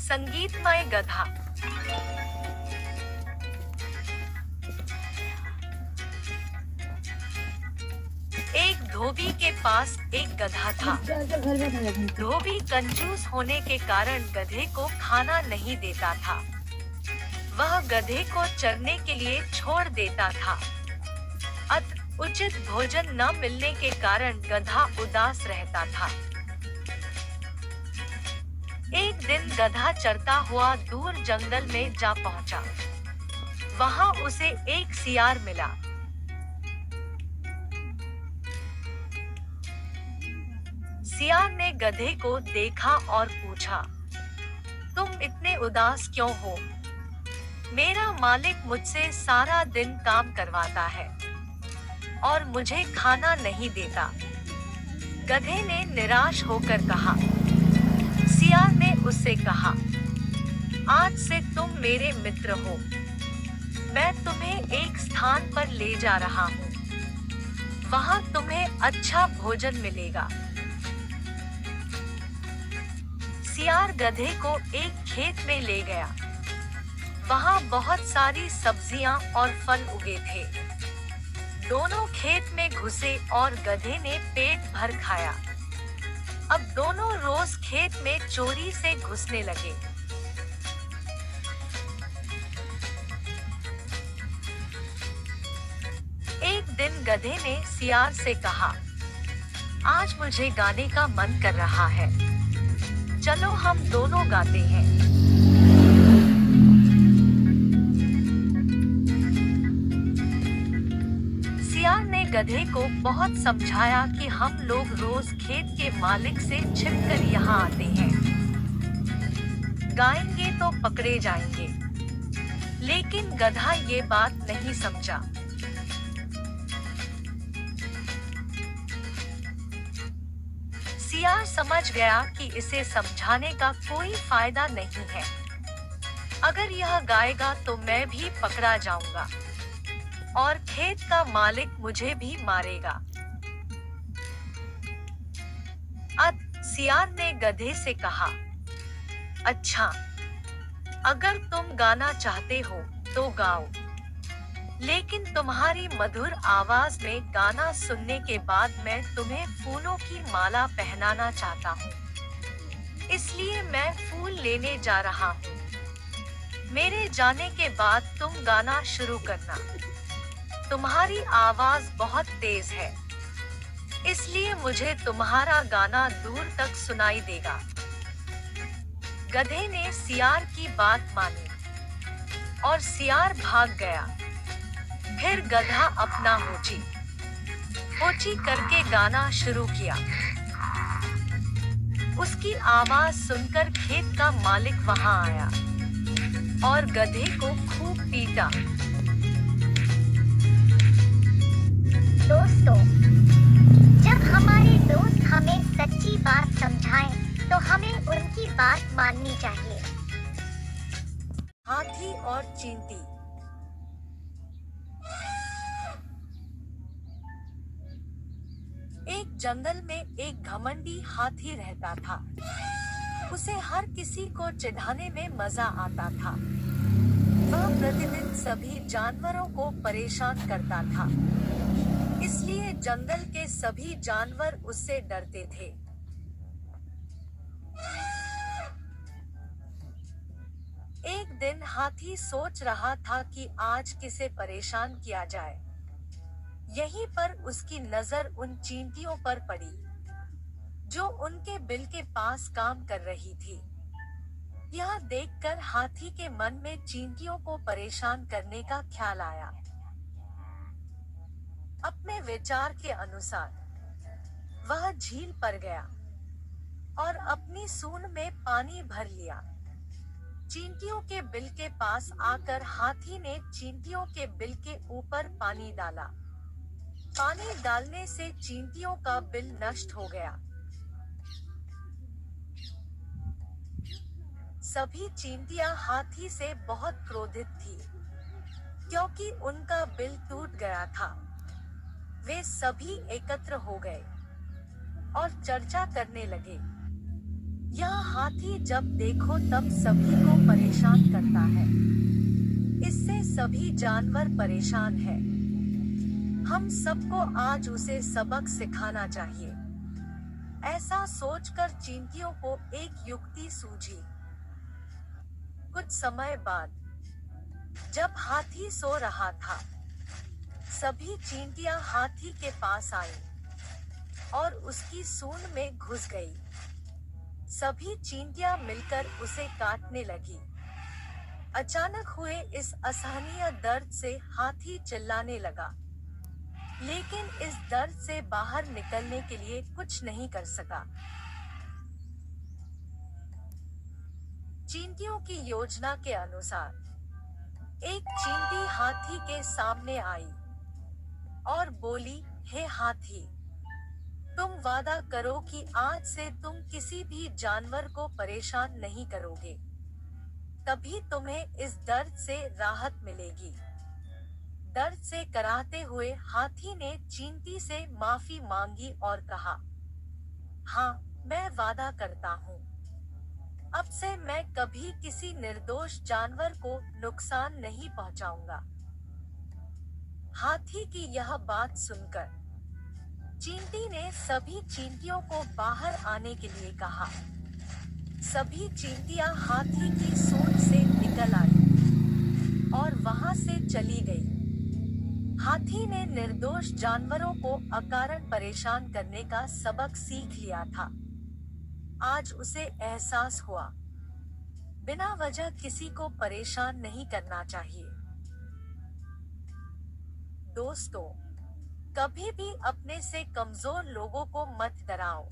संगीतमय गधा। एक धोबी के पास एक गधा था। धोबी कंजूस होने के कारण गधे को खाना नहीं देता था। वह गधे को चरने के लिए छोड़ देता था। उचित भोजन न मिलने के कारण गधा उदास रहता था। एक दिन गधा चरता हुआ दूर जंगल में जा पहुंचा। वहां उसे एक सियार मिला। सियार ने गधे को देखा और पूछा, तुम इतने उदास क्यों हो? मेरा मालिक मुझसे सारा दिन काम करवाता है और मुझे खाना नहीं देता। गधे ने निराश होकर कहा। सियार ने उससे कहा, आज से तुम मेरे मित्र हो। मैं तुम्हें एक स्थान पर ले जा रहा हूँ। वहाँ तुम्हें अच्छा भोजन मिलेगा। सियार गधे को एक खेत में ले गया। वहाँ बहुत सारी सब्जियां और फल उगे थे। दोनों खेत में घुसे और गधे ने पेट भर खाया। अब दोनों रोज खेत में चोरी से घुसने लगे। एक दिन गधे ने सियार से कहा, आज मुझे गाने का मन कर रहा है। चलो हम दोनों गाते हैं। सियार ने गधे को बहुत समझाया कि हम लोग रोज खेत के मालिक से छिपकर यहाँ आते हैं। गाएंगे तो पकड़े जाएंगे। लेकिन गधा ये बात नहीं समझा। सियार समझ गया कि इसे समझाने का कोई फायदा नहीं है। अगर यह गाएगा तो मैं भी पकड़ा जाऊंगा और खेत का मालिक मुझे भी मारेगा। सियार ने गधे से कहा, अच्छा, अगर तुम गाना चाहते हो तो गाओ, लेकिन तुम्हारी मधुर आवाज में गाना सुनने के बाद मैं तुम्हें फूलों की माला पहनाना चाहता हूँ। इसलिए मैं फूल लेने जा रहा हूँ। मेरे जाने के बाद तुम गाना शुरू करना। तुम्हारी आवाज बहुत तेज है, इसलिए मुझे तुम्हारा गाना दूर तक सुनाई देगा। गधे ने सियार की बात मानी और सियार भाग गया। फिर गधा अपना होची करके गाना शुरू किया। उसकी आवाज सुनकर खेत का मालिक वहां आया और गधे को खूब पीटा। दोस्तों, जब हमारे दोस्त हमें सच्ची बात समझाएं, तो हमें उनकी बात माननी चाहिए। हाथी और चींटी। एक जंगल में एक घमंडी हाथी रहता था। उसे हर किसी को चिढ़ाने में मजा आता था। वह प्रतिदिन सभी जानवरों को परेशान करता था। इसलिए जंगल के सभी जानवर उससे डरते थे। एक दिन हाथी सोच रहा था कि आज किसे परेशान किया जाए। यहीं पर उसकी नजर उन चींटियों पर पड़ी, जो उनके बिल के पास काम कर रही थी। यह देखकर हाथी के मन में चींटियों को परेशान करने का ख्याल आया। अपने विचार के अनुसार वह झील पर गया और अपनी सूंड में पानी भर लिया। चींटियों के बिल के पास आकर हाथी ने चींटियों के बिल के ऊपर पानी डाला। पानी डालने से चींटियों का बिल नष्ट हो गया। सभी चींटियां हाथी से बहुत क्रोधित थी, क्योंकि उनका बिल टूट गया था। वे सभी एकत्र हो गए और चर्चा करने लगे। यह हाथी जब देखो तब सभी को परेशान करता है। इससे सभी जानवर परेशान हैं। हम सबको आज उसे सबक सिखाना चाहिए। ऐसा सोचकर चींटियों को एक युक्ति सूझी। कुछ समय बाद जब हाथी सो रहा था, सभी चींटियां हाथी के पास आईं और उसकी सूंड में घुस गई। सभी चींटियां मिलकर उसे काटने लगी। अचानक हुए इस असहनीय दर्द से हाथी चिल्लाने लगा, लेकिन इस दर्द से बाहर निकलने के लिए कुछ नहीं कर सका। चींटियों की योजना के अनुसार एक चींटी हाथी के सामने आई और बोली, हे हाथी, तुम वादा करो कि आज से तुम किसी भी जानवर को परेशान नहीं करोगे। तभी तुम्हें इस दर्द से राहत मिलेगी। दर्द से कराहते हुए हाथी ने चींटी से माफी मांगी और कहा, हाँ, मैं वादा करता हूँ। अब से मैं कभी किसी निर्दोष जानवर को नुकसान नहीं पहुंचाऊंगा। हाथी की यह बात सुनकर चींटी ने सभी चींटियों को बाहर आने के लिए कहा। सभी चींटियां हाथी की सूंड से निकल आई और वहां से चली गई। हाथी ने निर्दोष जानवरों को अकारण परेशान करने का सबक सीख लिया था। आज उसे एहसास हुआ, बिना वजह किसी को परेशान नहीं करना चाहिए। दोस्तों, कभी भी अपने से कमजोर लोगों को मत डराओ।